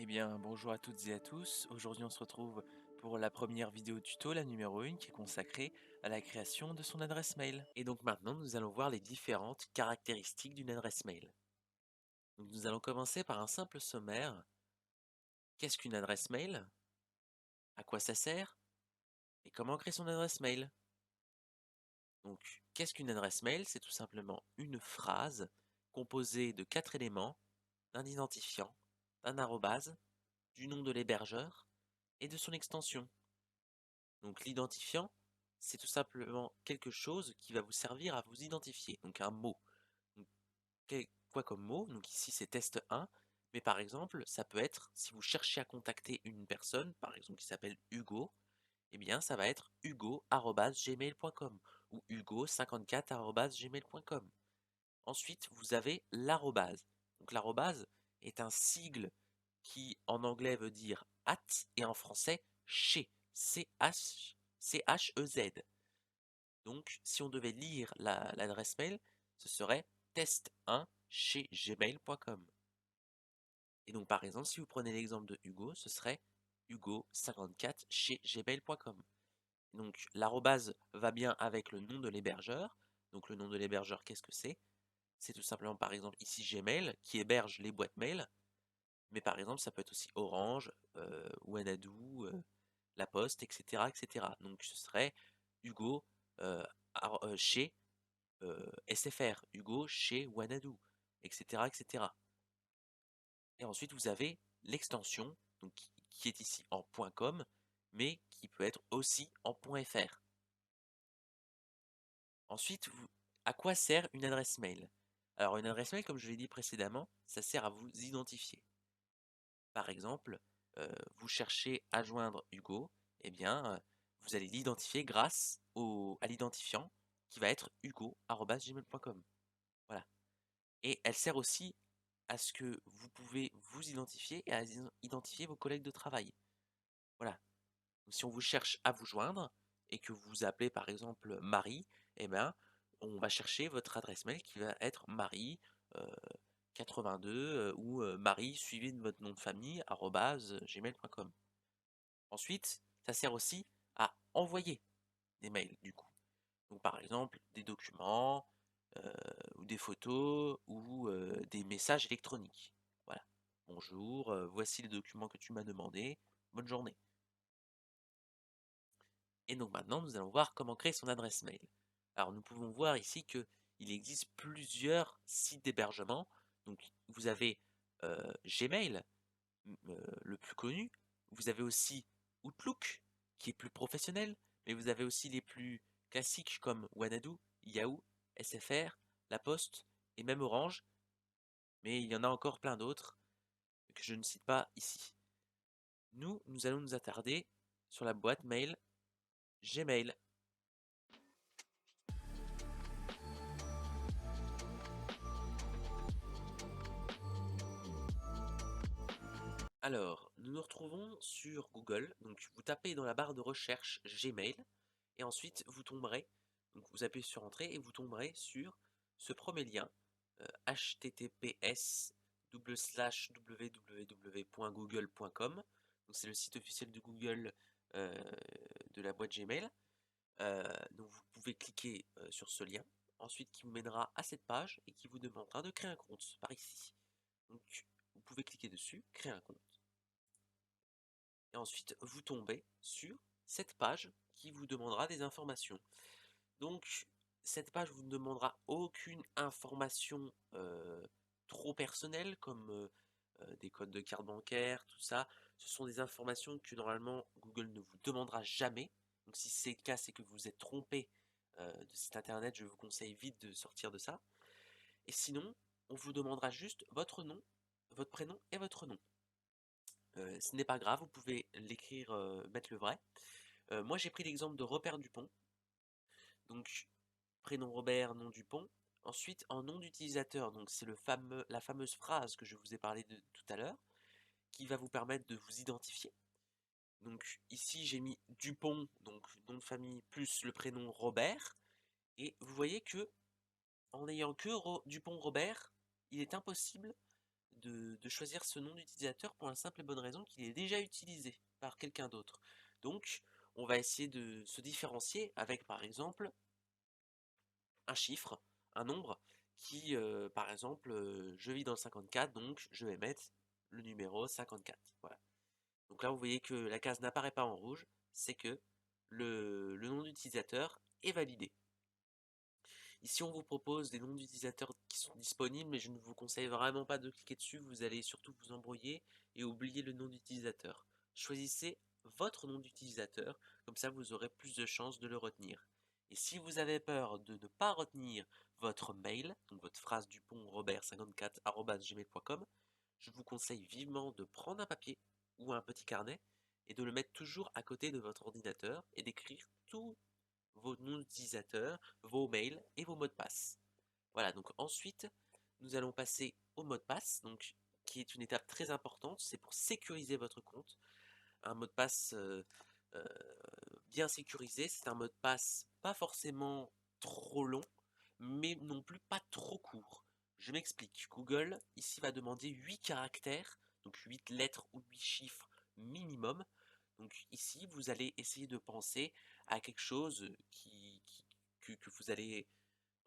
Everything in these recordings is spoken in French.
Eh bien, bonjour à toutes et à tous. Aujourd'hui, on se retrouve pour la première vidéo tuto, la numéro 1, qui est consacrée à la création de son adresse mail. Et donc maintenant, nous allons voir les différentes caractéristiques d'une adresse mail. Donc nous allons commencer par un simple sommaire. Qu'est-ce qu'une adresse mail? À quoi ça sert? Et comment créer son adresse mail? Donc, qu'est-ce qu'une adresse mail? C'est tout simplement une phrase composée de 4 éléments, d'un identifiant, d'un arrobase, du nom de l'hébergeur et de son extension. Donc l'identifiant, c'est tout simplement quelque chose qui va vous servir à vous identifier, donc un mot. Donc, quoi comme mot? Donc ici c'est test 1, mais par exemple ça peut être, si vous cherchez à contacter une personne, par exemple qui s'appelle Hugo, eh bien ça va être hugo@gmail.com ou hugo54@gmail.com. Ensuite vous avez l'arrobase. Donc l'arrobase est un sigle qui en anglais veut dire at et en français chez, C-H-E-Z. Donc si on devait lire l'adresse mail, ce serait test1 chez gmail.com. Et donc par exemple, si vous prenez l'exemple de Hugo, ce serait hugo54 chez gmail.com. Donc l'arrobase va bien avec le nom de l'hébergeur. Donc le nom de l'hébergeur, qu'est-ce que c'est? C'est tout simplement par exemple ici Gmail qui héberge les boîtes mail. Mais par exemple, ça peut être aussi Orange, Wanadoo, La Poste, etc., etc. Donc ce serait Hugo chez SFR, Hugo chez Wanadoo, etc., etc. Et ensuite, vous avez l'extension, donc qui est ici en .com, mais qui peut être aussi en .fr. Ensuite, à quoi sert une adresse mail? Alors une adresse mail, comme je l'ai dit précédemment, ça sert à vous identifier. Par exemple, vous cherchez à joindre Hugo, eh bien, vous allez l'identifier grâce à l'identifiant qui va être hugo@gmail.com. Voilà. Et elle sert aussi à ce que vous pouvez vous identifier et à identifier vos collègues de travail. Voilà. Donc, si on vous cherche à vous joindre et que vous appelez par exemple Marie, eh ben, on va chercher votre adresse mail qui va être Marie, 82 ou Marie suivi de votre nom de famille @gmail.com. Ensuite, ça sert aussi à envoyer des mails du coup. Donc par exemple des documents, heu, ou des photos ou des messages électroniques. Voilà. «Bonjour, voici le document que tu m'as demandé, bonne journée». Et donc maintenant, nous allons voir comment créer son adresse mail. Alors nous pouvons voir ici qu'il existe plusieurs sites d'hébergement. Donc vous avez, Gmail, le plus connu. Vous avez aussi Outlook, qui est plus professionnel, mais vous avez aussi les plus classiques comme Wanadoo, Yahoo, SFR, La Poste et même Orange, mais il y en a encore plein d'autres que je ne cite pas ici. Nous allons nous attarder sur la boîte mail Gmail. Alors, nous nous retrouvons sur Google, donc vous tapez dans la barre de recherche Gmail, et ensuite vous tomberez, donc vous appuyez sur Entrée et vous tomberez sur ce premier lien, https://www.google.com, donc c'est le site officiel de Google de la boîte Gmail. Donc vous pouvez cliquer sur ce lien, ensuite qui vous mènera à cette page et qui vous demandera de créer un compte par ici. Donc vous pouvez cliquer dessus, créer un compte. Et ensuite vous tombez sur cette page qui vous demandera des informations. Donc cette page vous ne demandera aucune information trop personnelle comme des codes de carte bancaire, tout ça. Ce sont des informations que normalement Google ne vous demandera jamais. Donc si c'est le cas, c'est que vous vous êtes trompé de site internet, je vous conseille vite de sortir de ça. Et sinon, on vous demandera juste votre nom, votre prénom et votre nom. Ce n'est pas grave, vous pouvez l'écrire, mettre le vrai. Moi j'ai pris l'exemple de Robert Dupont, donc prénom Robert, nom Dupont. Ensuite en nom d'utilisateur, donc c'est la fameuse phrase que je vous ai parlé de tout à l'heure, qui va vous permettre de vous identifier. Donc ici j'ai mis Dupont, donc nom de famille plus le prénom Robert, et vous voyez que en n'ayant que Dupont Robert, il est impossible de choisir ce nom d'utilisateur pour la simple et bonne raison qu'il est déjà utilisé par quelqu'un d'autre. Donc, on va essayer de se différencier avec, par exemple, un chiffre, un nombre qui, par exemple, je vis dans le 54, donc je vais mettre le numéro 54. Voilà. Donc là, vous voyez que la case n'apparaît pas en rouge, c'est que le nom d'utilisateur est validé. Ici, on vous propose des noms d'utilisateurs qui sont disponibles, mais je ne vous conseille vraiment pas de cliquer dessus, vous allez surtout vous embrouiller et oublier le nom d'utilisateur. Choisissez votre nom d'utilisateur, comme ça vous aurez plus de chances de le retenir. Et si vous avez peur de ne pas retenir votre mail, donc votre phrase dupont-robert54@gmail.com, je vous conseille vivement de prendre un papier ou un petit carnet et de le mettre toujours à côté de votre ordinateur et d'écrire tous vos noms d'utilisateurs, vos mails et vos mots de passe. Voilà, donc ensuite, nous allons passer au mot de passe, donc, qui est une étape très importante, c'est pour sécuriser votre compte. Un mot de passe euh, bien sécurisé, c'est un mot de passe pas forcément trop long, mais non plus pas trop court. Je m'explique. Google, ici, va demander 8 caractères, donc 8 lettres ou 8 chiffres minimum. Donc ici, vous allez essayer de penser à quelque chose que vous allez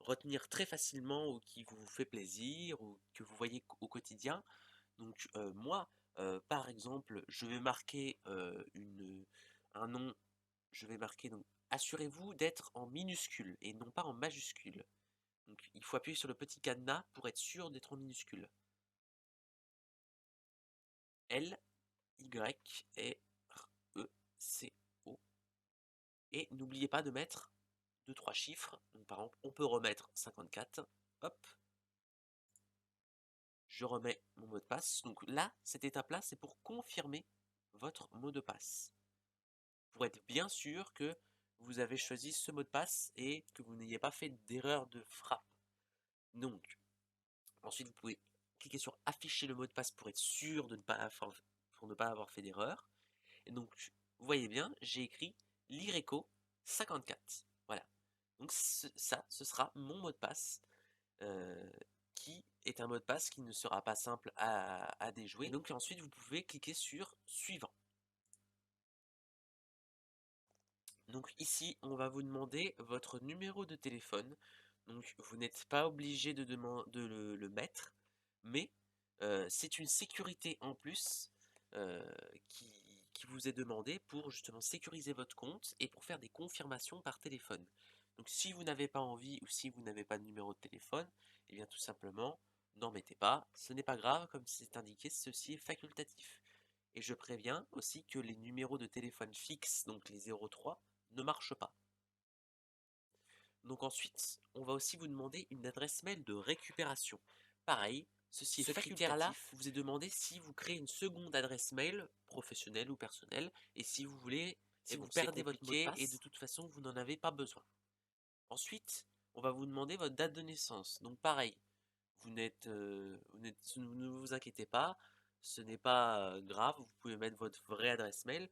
retenir très facilement ou qui vous fait plaisir ou que vous voyez au quotidien. Donc moi, par exemple, je vais marquer un nom, je vais marquer donc assurez-vous d'être en minuscule et non pas en majuscule. Donc il faut appuyer sur le petit cadenas pour être sûr d'être en minuscule. L, Y, et R, E, C, O. Et n'oubliez pas de mettre 2-3 chiffres. Donc, par exemple, on peut remettre 54. Hop, je remets mon mot de passe. Donc là, cette étape-là, c'est pour confirmer votre mot de passe. Pour être bien sûr que vous avez choisi ce mot de passe et que vous n'ayez pas fait d'erreur de frappe. Donc, ensuite, vous pouvez cliquer sur afficher le mot de passe pour être sûr de ne pas avoir fait d'erreur. Et donc, vous voyez bien, j'ai écrit Lireco 54. Voilà. Donc ça, ce sera mon mot de passe, qui est un mot de passe qui ne sera pas simple à déjouer. Et donc ensuite, vous pouvez cliquer sur Suivant. Donc ici, on va vous demander votre numéro de téléphone. Donc vous n'êtes pas obligé de le mettre, mais c'est une sécurité en plus euh, qui vous est demandée pour justement sécuriser votre compte et pour faire des confirmations par téléphone. Donc si vous n'avez pas envie ou si vous n'avez pas de numéro de téléphone, eh bien tout simplement, n'en mettez pas. Ce n'est pas grave, comme c'est indiqué, ceci est facultatif. Et je préviens aussi que les numéros de téléphone fixes, donc les 03, ne marchent pas. Donc ensuite, on va aussi vous demander une adresse mail de récupération. Pareil, ceci est critère-là vous est demandé si vous créez une seconde adresse mail, professionnelle ou personnelle, et si vous voulez, si vous perdez votre mot de passe, et de toute façon, vous n'en avez pas besoin. Ensuite, on va vous demander votre date de naissance. Donc pareil, ne vous inquiétez pas, ce n'est pas grave, vous pouvez mettre votre vraie adresse mail.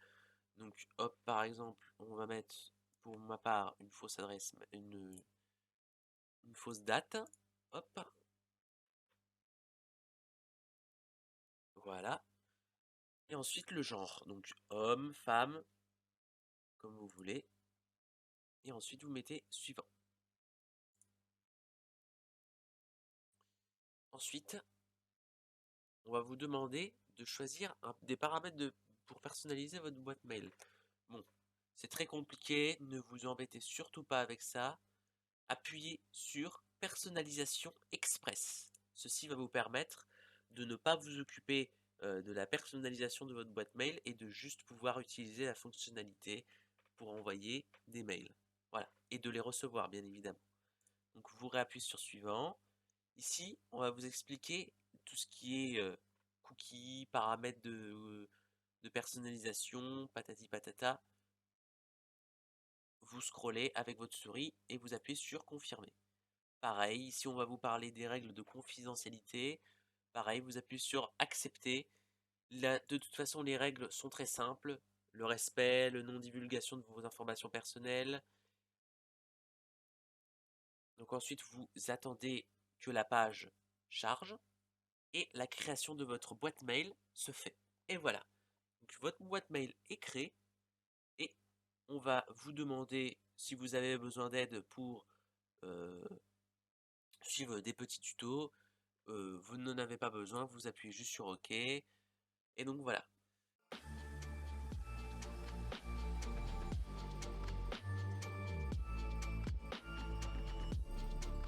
Donc hop, par exemple, on va mettre pour ma part une fausse adresse, une fausse date. Hop, voilà. Et ensuite le genre, donc homme, femme, comme vous voulez. Et ensuite vous mettez suivant. Ensuite, on va vous demander de choisir des paramètres pour personnaliser votre boîte mail. Bon, c'est très compliqué, ne vous embêtez surtout pas avec ça. Appuyez sur personnalisation express. Ceci va vous permettre de ne pas vous occuper de la personnalisation de votre boîte mail et de juste pouvoir utiliser la fonctionnalité pour envoyer des mails. Voilà, et de les recevoir bien évidemment. Donc vous réappuyez sur suivant. Ici, on va vous expliquer tout ce qui est cookies, paramètres de personnalisation, patati patata. Vous scrollez avec votre souris et vous appuyez sur confirmer. Pareil, ici on va vous parler des règles de confidentialité. Pareil, vous appuyez sur accepter. Là, de toute façon, les règles sont très simples. Le respect, le non-divulgation de vos informations personnelles. Donc ensuite, vous attendez que la page charge. et la création de votre boîte mail se fait. Et voilà, donc votre boîte mail est créée et on va vous demander si vous avez besoin d'aide pour euh, suivre des petits tutos. Vous n'en avez pas besoin, vous appuyez juste sur OK. Et donc voilà.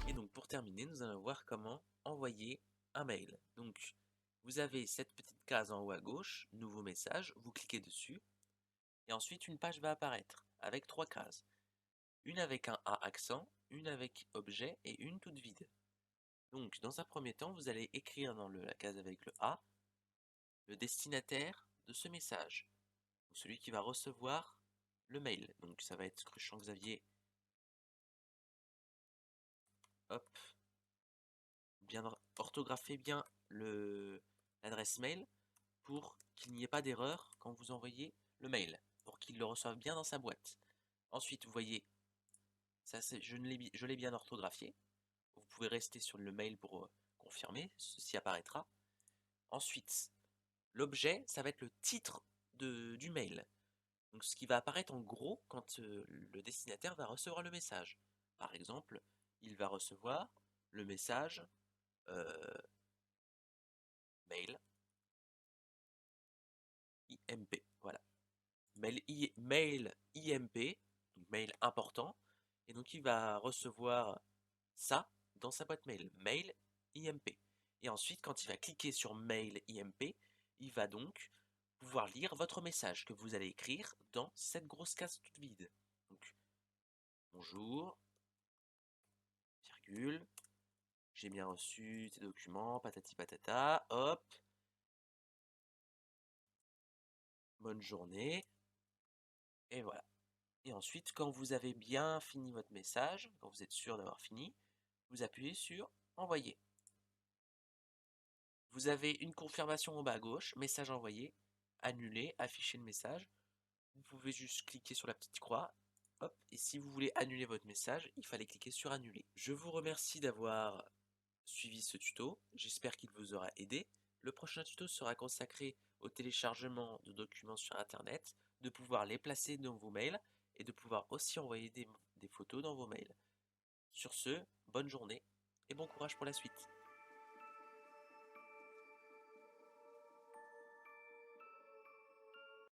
Et donc pour terminer, nous allons voir comment envoyer un mail. Donc vous avez cette petite case en haut à gauche, nouveau message, vous cliquez dessus. Et ensuite une page va apparaître avec 3 cases. Une avec un A accent, une avec objet et une toute vide. Donc dans un premier temps, vous allez écrire dans la case avec le A le destinataire de ce message, ou celui qui va recevoir le mail. Donc ça va être Cruchon Xavier. Hop, bien orthographiez bien l'adresse mail pour qu'il n'y ait pas d'erreur quand vous envoyez le mail, pour qu'il le reçoive bien dans sa boîte. Ensuite, vous voyez, ça je l'ai bien orthographié. Vous pouvez rester sur le mail pour confirmer, ceci apparaîtra. Ensuite, l'objet, ça va être le titre du mail. Donc ce qui va apparaître en gros quand le destinataire va recevoir le message. Par exemple, il va recevoir le message mail IMP. Voilà. Mail IMP, donc mail important. Et donc il va recevoir ça dans sa boîte mail, mail IMP. Et ensuite, quand il va cliquer sur mail IMP, il va donc pouvoir lire votre message que vous allez écrire dans cette grosse case toute vide. Donc, bonjour, virgule, j'ai bien reçu tes documents, patati patata, hop, bonne journée, et voilà. Et ensuite, quand vous avez bien fini votre message, quand vous êtes sûr d'avoir fini, vous appuyez sur envoyer. Vous avez une confirmation en bas à gauche, message envoyé, annuler, afficher le message. Vous pouvez juste cliquer sur la petite croix, hop, et si vous voulez annuler votre message, il fallait cliquer sur annuler. Je vous remercie d'avoir suivi ce tuto, j'espère qu'il vous aura aidé. Le prochain tuto sera consacré au téléchargement de documents sur internet, de pouvoir les placer dans vos mails et de pouvoir aussi envoyer des photos dans vos mails. Sur ce, bonne journée et bon courage pour la suite.